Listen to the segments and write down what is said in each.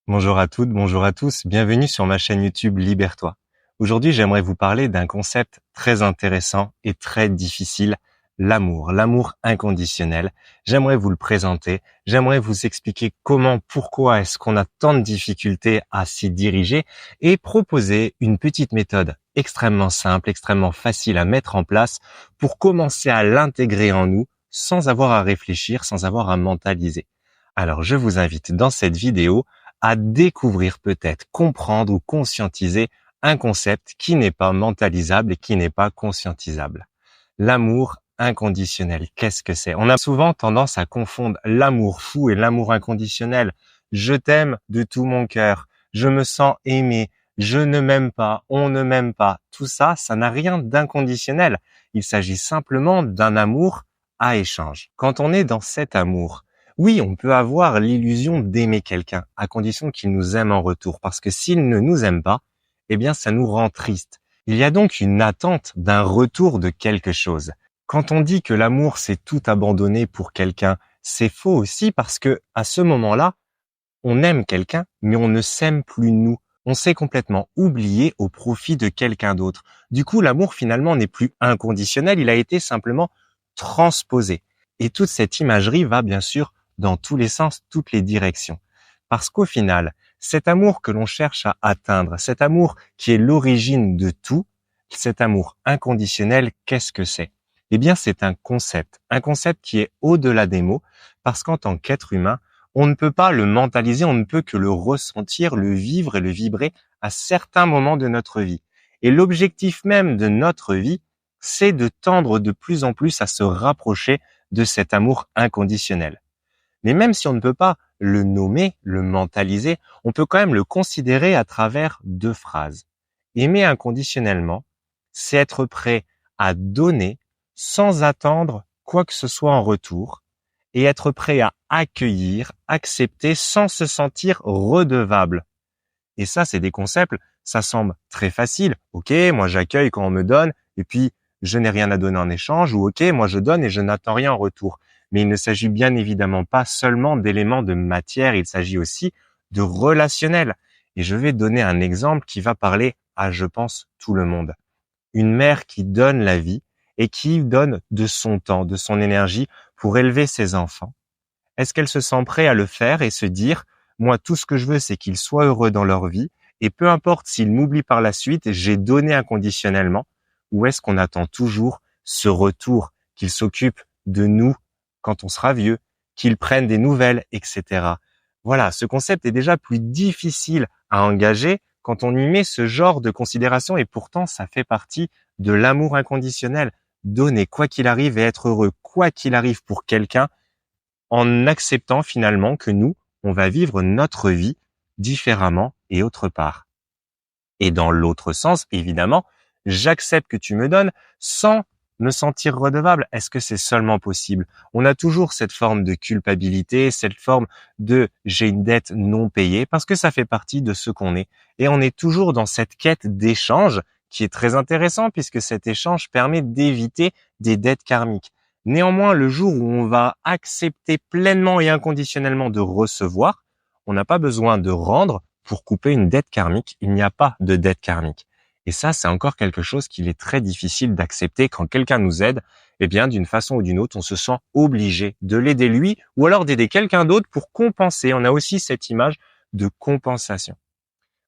Bonjour à toutes, bonjour à tous, bienvenue sur ma chaîne YouTube Libère-toi. Aujourd'hui, j'aimerais vous parler d'un concept très intéressant et très difficile, l'amour inconditionnel. J'aimerais vous le présenter, j'aimerais vous expliquer pourquoi est-ce qu'on a tant de difficultés à s'y diriger et proposer une petite méthode extrêmement simple, extrêmement facile à mettre en place pour commencer à l'intégrer en nous sans avoir à réfléchir, sans avoir à mentaliser. Alors, je vous invite dans cette vidéo à découvrir peut-être, comprendre ou conscientiser un concept qui n'est pas mentalisable et qui n'est pas conscientisable. L'amour inconditionnel, qu'est-ce que c'est? On a souvent tendance à confondre l'amour fou et l'amour inconditionnel. Je t'aime de tout mon cœur, je me sens aimé, je ne m'aime pas, on ne m'aime pas. Tout ça, ça n'a rien d'inconditionnel. Il s'agit simplement d'un amour à échange. Quand on est dans cet amour, oui, on peut avoir l'illusion d'aimer quelqu'un, à condition qu'il nous aime en retour, parce que s'il ne nous aime pas, eh bien, ça nous rend triste. Il y a donc une attente d'un retour de quelque chose. Quand on dit que l'amour, c'est tout abandonner pour quelqu'un, c'est faux aussi parce que, à ce moment-là, on aime quelqu'un, mais on ne s'aime plus nous. On s'est complètement oublié au profit de quelqu'un d'autre. Du coup, l'amour finalement n'est plus inconditionnel, il a été simplement transposé. Et toute cette imagerie va bien sûr dans tous les sens, toutes les directions. Parce qu'au final, cet amour que l'on cherche à atteindre, cet amour qui est l'origine de tout, cet amour inconditionnel, qu'est-ce que c'est? Eh bien, c'est un concept qui est au-delà des mots, parce qu'en tant qu'être humain, on ne peut pas le mentaliser, on ne peut que le ressentir, le vivre et le vibrer à certains moments de notre vie. Et l'objectif même de notre vie, c'est de tendre de plus en plus à se rapprocher de cet amour inconditionnel. Mais même si on ne peut pas le nommer, le mentaliser, on peut quand même le considérer à travers deux phrases. Aimer inconditionnellement, c'est être prêt à donner sans attendre quoi que ce soit en retour et être prêt à accueillir, accepter sans se sentir redevable. Et ça, c'est des concepts, ça semble très facile. Ok, moi j'accueille quand on me donne et puis je n'ai rien à donner en échange, ou ok, moi je donne et je n'attends rien en retour. Mais il ne s'agit bien évidemment pas seulement d'éléments de matière, il s'agit aussi de relationnel. Et je vais donner un exemple qui va parler à, je pense, tout le monde. Une mère qui donne la vie et qui donne de son temps, de son énergie pour élever ses enfants. Est-ce qu'elle se sent prête à le faire et se dire, moi, tout ce que je veux, c'est qu'ils soient heureux dans leur vie, et peu importe s'ils m'oublient par la suite, j'ai donné inconditionnellement, ou est-ce qu'on attend toujours ce retour, qu'ils s'occupent de nous quand on sera vieux, qu'ils prennent des nouvelles, etc. Voilà, ce concept est déjà plus difficile à engager quand on y met ce genre de considération, et pourtant, ça fait partie de l'amour inconditionnel. Donner quoi qu'il arrive et être heureux quoi qu'il arrive pour quelqu'un, en acceptant finalement que nous, on va vivre notre vie différemment et autre part. Et dans l'autre sens, évidemment, j'accepte que tu me donnes sans me sentir redevable. Est-ce que c'est seulement possible? On a toujours cette forme de culpabilité, cette forme de j'ai une dette non payée, parce que ça fait partie de ce qu'on est. Et on est toujours dans cette quête d'échange qui est très intéressant puisque cet échange permet d'éviter des dettes karmiques. Néanmoins, le jour où on va accepter pleinement et inconditionnellement de recevoir, on n'a pas besoin de rendre pour couper une dette karmique. Il n'y a pas de dette karmique. Et ça, c'est encore quelque chose qu'il est très difficile d'accepter quand quelqu'un nous aide. Eh bien, d'une façon ou d'une autre, on se sent obligé de l'aider lui ou alors d'aider quelqu'un d'autre pour compenser. On a aussi cette image de compensation.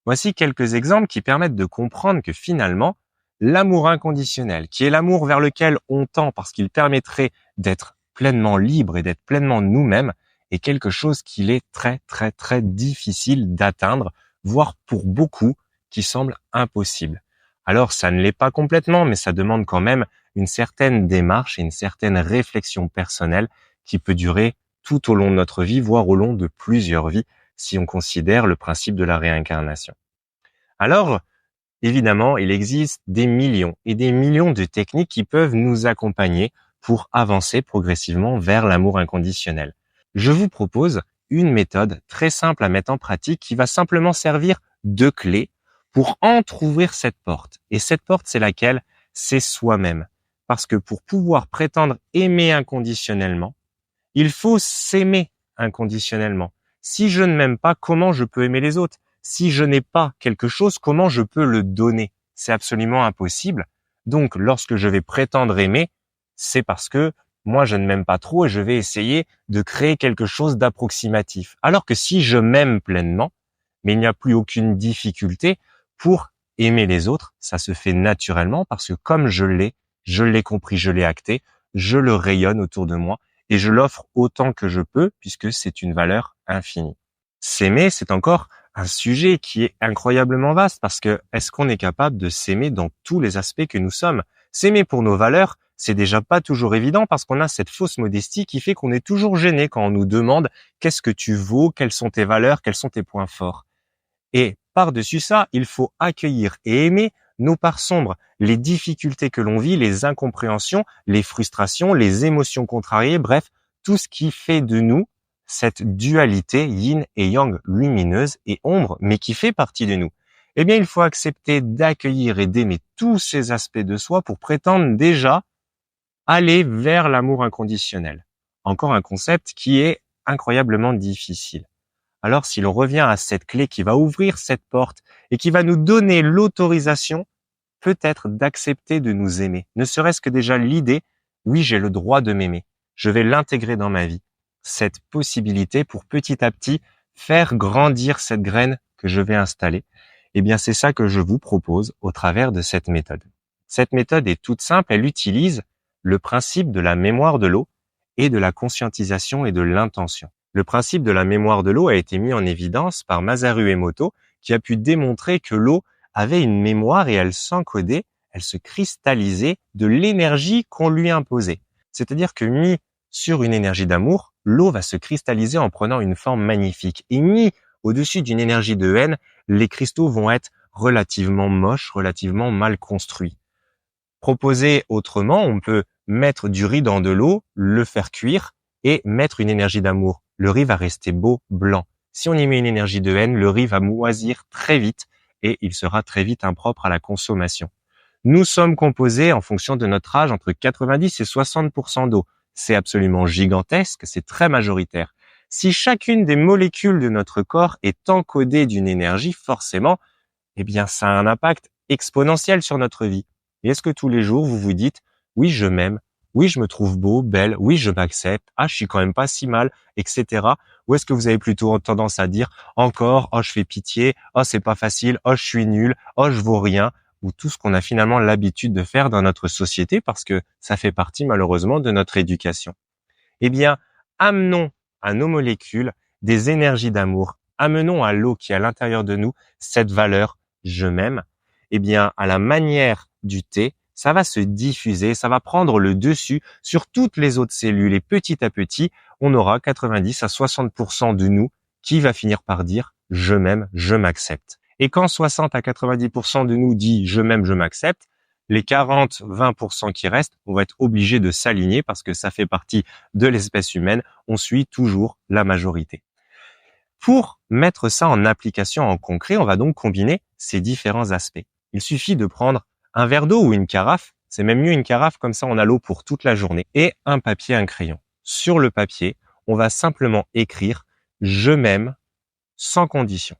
Voici quelques exemples qui permettent de comprendre que finalement, l'amour inconditionnel, qui est l'amour vers lequel on tend parce qu'il permettrait d'être pleinement libre et d'être pleinement nous-mêmes, est quelque chose qu'il est très très très difficile d'atteindre, voire pour beaucoup qui semble impossible. Alors ça ne l'est pas complètement, mais ça demande quand même une certaine démarche et une certaine réflexion personnelle qui peut durer tout au long de notre vie, voire au long de plusieurs vies, si on considère le principe de la réincarnation. Alors, évidemment, il existe des millions et des millions de techniques qui peuvent nous accompagner pour avancer progressivement vers l'amour inconditionnel. Je vous propose une méthode très simple à mettre en pratique qui va simplement servir de clé pour entrouvrir cette porte. Et cette porte, c'est laquelle? C'est soi-même. Parce que pour pouvoir prétendre aimer inconditionnellement, il faut s'aimer inconditionnellement. Si je ne m'aime pas, comment je peux aimer les autres? Si je n'ai pas quelque chose, comment je peux le donner? C'est absolument impossible. Donc, lorsque je vais prétendre aimer, c'est parce que moi, je ne m'aime pas trop et je vais essayer de créer quelque chose d'approximatif. Alors que si je m'aime pleinement, mais il n'y a plus aucune difficulté pour aimer les autres, ça se fait naturellement parce que comme je l'ai compris, je l'ai acté, je le rayonne autour de moi et je l'offre autant que je peux puisque c'est une valeur infinie. S'aimer, c'est encore un sujet qui est incroyablement vaste parce que est-ce qu'on est capable de s'aimer dans tous les aspects que nous sommes? S'aimer pour nos valeurs, c'est déjà pas toujours évident parce qu'on a cette fausse modestie qui fait qu'on est toujours gêné quand on nous demande qu'est-ce que tu vaux, quelles sont tes valeurs, quels sont tes points forts. Et par-dessus ça, il faut accueillir et aimer nos parts sombres, les difficultés que l'on vit, les incompréhensions, les frustrations, les émotions contrariées, bref, tout ce qui fait de nous cette dualité yin et yang, lumineuse et ombre, mais qui fait partie de nous. Eh bien, il faut accepter d'accueillir et d'aimer tous ces aspects de soi pour prétendre déjà aller vers l'amour inconditionnel. Encore un concept qui est incroyablement difficile. Alors, si l'on revient à cette clé qui va ouvrir cette porte et qui va nous donner l'autorisation, peut-être d'accepter de nous aimer, ne serait-ce que déjà l'idée, oui, j'ai le droit de m'aimer, je vais l'intégrer dans ma vie, cette possibilité pour petit à petit faire grandir cette graine que je vais installer, eh bien, c'est ça que je vous propose au travers de cette méthode. Cette méthode est toute simple, elle utilise le principe de la mémoire de l'eau et de la conscientisation et de l'intention. Le principe de la mémoire de l'eau a été mis en évidence par Masaru Emoto, qui a pu démontrer que l'eau avait une mémoire et elle s'encodait, elle se cristallisait de l'énergie qu'on lui imposait. C'est-à-dire que mis sur une énergie d'amour, l'eau va se cristalliser en prenant une forme magnifique. Et mis au-dessus d'une énergie de haine, les cristaux vont être relativement moches, relativement mal construits. Proposé autrement, on peut mettre du riz dans de l'eau, le faire cuire et mettre une énergie d'amour. Le riz va rester beau, blanc. Si on y met une énergie de haine, le riz va moisir très vite et il sera très vite impropre à la consommation. Nous sommes composés, en fonction de notre âge, entre 90 et 60% d'eau. C'est absolument gigantesque, c'est très majoritaire. Si chacune des molécules de notre corps est encodée d'une énergie, forcément, eh bien, ça a un impact exponentiel sur notre vie. Et est-ce que tous les jours, vous vous dites, oui, je m'aime, oui, je me trouve beau, belle, oui, je m'accepte, ah, je suis quand même pas si mal, etc. Ou est-ce que vous avez plutôt tendance à dire, encore, oh, je fais pitié, oh, c'est pas facile, oh, je suis nul, oh, je vaux rien, ou tout ce qu'on a finalement l'habitude de faire dans notre société parce que ça fait partie malheureusement de notre éducation. Eh bien, amenons à nos molécules des énergies d'amour, amenons à l'eau qui est à l'intérieur de nous cette valeur je m'aime. Eh bien, à la manière du thé, ça va se diffuser, ça va prendre le dessus sur toutes les autres cellules et petit à petit, on aura 90 à 60% de nous qui va finir par dire je m'aime, je m'accepte. Et quand 60 à 90% de nous dit je m'aime, je m'accepte, les 40-20% qui restent, on va être obligé de s'aligner parce que ça fait partie de l'espèce humaine, on suit toujours la majorité. Pour mettre ça en application en concret, on va donc combiner ces différents aspects. Il suffit de prendre un verre d'eau ou une carafe, c'est même mieux une carafe, comme ça on a l'eau pour toute la journée, et un papier, un crayon. Sur le papier, on va simplement écrire « Je m'aime » sans condition.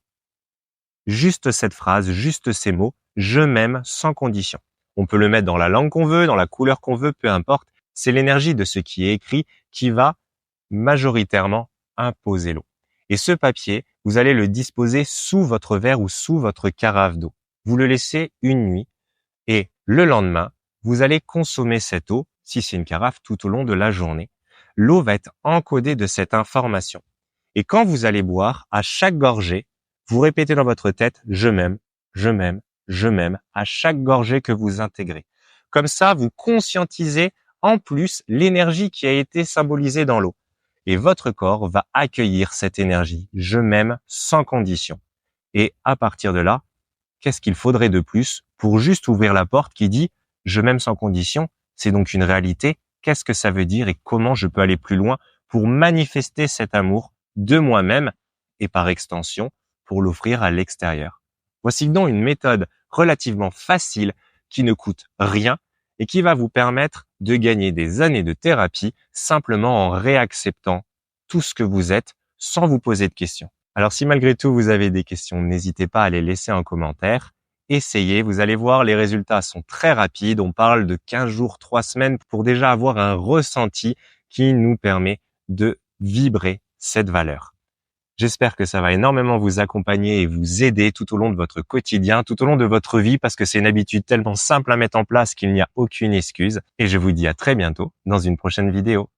Juste cette phrase, juste ces mots, « Je m'aime » sans condition. On peut le mettre dans la langue qu'on veut, dans la couleur qu'on veut, peu importe. C'est l'énergie de ce qui est écrit qui va majoritairement imposer l'eau. Et ce papier, vous allez le disposer sous votre verre ou sous votre carafe d'eau. Vous le laissez une nuit et le lendemain, vous allez consommer cette eau, si c'est une carafe, tout au long de la journée. L'eau va être encodée de cette information. Et quand vous allez boire, à chaque gorgée, vous répétez dans votre tête « Je m'aime, je m'aime, je m'aime » à chaque gorgée que vous intégrez. Comme ça, vous conscientisez en plus l'énergie qui a été symbolisée dans l'eau. Et votre corps va accueillir cette énergie. Je m'aime sans condition. Et à partir de là, qu'est-ce qu'il faudrait de plus pour juste ouvrir la porte qui dit « Je m'aime sans condition ». C'est donc une réalité. Qu'est-ce que ça veut dire et comment je peux aller plus loin pour manifester cet amour de moi-même et par extension pour l'offrir à l'extérieur. Voici donc une méthode relativement facile qui ne coûte rien et qui va vous permettre de gagner des années de thérapie simplement en réacceptant tout ce que vous êtes sans vous poser de questions. Alors si malgré tout vous avez des questions, n'hésitez pas à les laisser en commentaire. Essayez, vous allez voir, les résultats sont très rapides. On parle de 15 jours, 3 semaines pour déjà avoir un ressenti qui nous permet de vibrer cette valeur. J'espère que ça va énormément vous accompagner et vous aider tout au long de votre quotidien, tout au long de votre vie, parce que c'est une habitude tellement simple à mettre en place qu'il n'y a aucune excuse. Et je vous dis à très bientôt dans une prochaine vidéo.